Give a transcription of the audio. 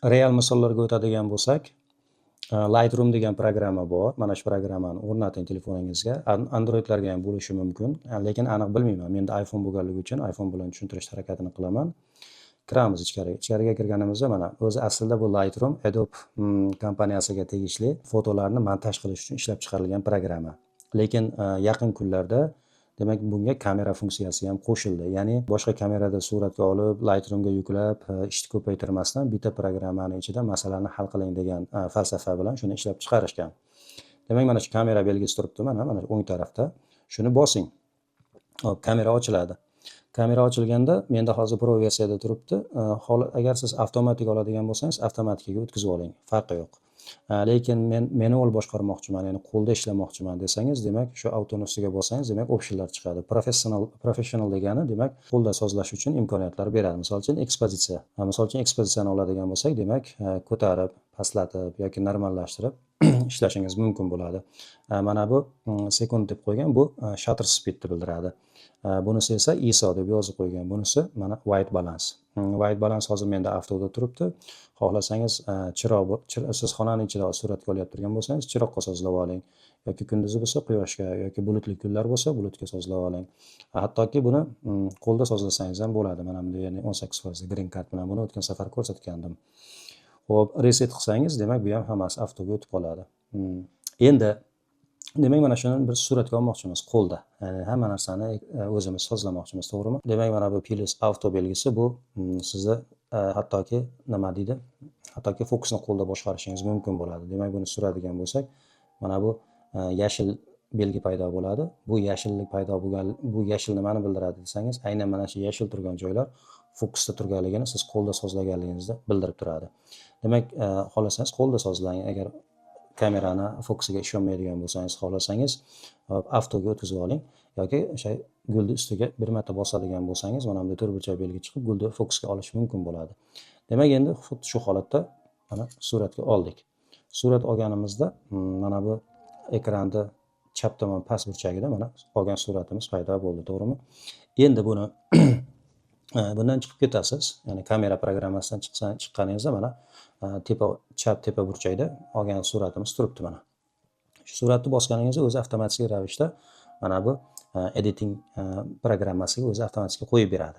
real misollarga o'tadigan bo'lsak, Lightroom degan programma bor. Mana shu programmani o'rnating telefoningizga. Androidlarga ham bo'lishi mumkin, lekin aniq bilmayman. Menda iPhone bo'lganligi uchun iPhone bilan tushuntirish harakatini qilaman. Kiramiz ichkariga. Ichkariga kirganimizda mana o'zi aslida bu Lightroom Adobe kompaniyasiga tegishli fotolarni montaj qilish uchun ishlab chiqarilgan programma. Lekin yaqin kunlarda demak bunga kamera funksiyasi ham qo'shildi. Ya'ni boshqa kamerada suratga olib, Lightroomga yuklab, ishni ko'paytirmasdan bitta programmani ichida masalani hal qiling degan falsafa bilan shuni ishlab chiqarishgan. Demak, mana shu kamera belgisi turibdi, mana o'ng tarafda. Shuni bosing. Hop, kamera ochiladi. Kamera ochilganda menda hozir Pro versiyada turibdi. Agar siz avtomatik oladigan bo'lsangiz, avtomatikaga o'tkazib oling, farqi yo'q. Lekin men manual boshqarmoqchiman, ya'ni qo'lda ishlamoqchiman desangiz, demak shu autoni ustiga bossangiz, demak optionlar chiqadi. Professional degani demak qo'lda sozlash uchun imkoniyatlar beradi. Misol uchun ekspozitsiya. Misol uchun ekspozitsiyani oladigan bo'lsak, demak ko'tarib, pastlatib yoki normallashtirib ishlashingiz mumkin bo'ladi. Mana bu sekund deb qo'ygan, bu shutter speedni bildiradi. Bunisi esa ISO deb yozib qo'ygan. Bunisi mana white balance. White balance hozir menda avtoda turibdi. Xohlasangiz siz xonaning ichida suratga olayotgan turgan bo'lsangiz, chiroqqa sozlab oling. Yoki kunduzi bo'lsa quyoshga yoki bulutli kunlar bo'lsa bulutga sozlab oling. Hattoki buni qo'lda sozlasangiz ham bo'ladi. Mana bunda ya'ni 18% green card bilan buni o'tgan safar ko'rsatgandim. Xo'p, reset qilsangiz, demak bu ham hammasi avtoga o'tib qoladi. Endi demak mana shuni bir suratga olmoqchimiz qo'lda. Ya'ni hamma narsani o'zimiz sozlamoqchimiz, to'g'rimi? Demak mana bu plus auto belgisi bu sizni hattoki nima deydi? Hattoki fokusni qo'lda boshqarishingiz mumkin bo'ladi. Demak buni suradigan bo'lsak, mana bu yashil belgi paydo bo'ladi. Bu yashillik paydo bo'lgan, bu yashil nimani bildiradi desangiz, aynan mana shu yashil turgan joylar fokusda turganligini siz qo'lda sozlaganligingizni bildirib turadi. Demak, xohlasangiz qo'lda sozlang. Agar kamerani fokusiga ishonmaydigan bo'lsangiz, xohlasangiz avtoga o'tkazib oling yoki o'sha gulni ustiga bir marta bosadigan bo'lsangiz, mana bunda to'rtburchak belgi chiqib gulni fokusga olish mumkin bo'ladi. Demak, endi xuddi shu holatda mana suratga oldik. Surat olganimizda mana bu ekranda chap tomon past burchagida mana olgan suratimiz paydo bo'ldi, to'g'rimi? Endi buni bundan chiqib ketasiz. Ya'ni kamera programmasidan chiqqaningizda mana chap tepa burchakda olgan suratimiz turibdi mana. Shu suratni bosganingizda o'zi avtomatik ravishda mana bu editing programmasiga o'zi avtomatik qo'yib beradi.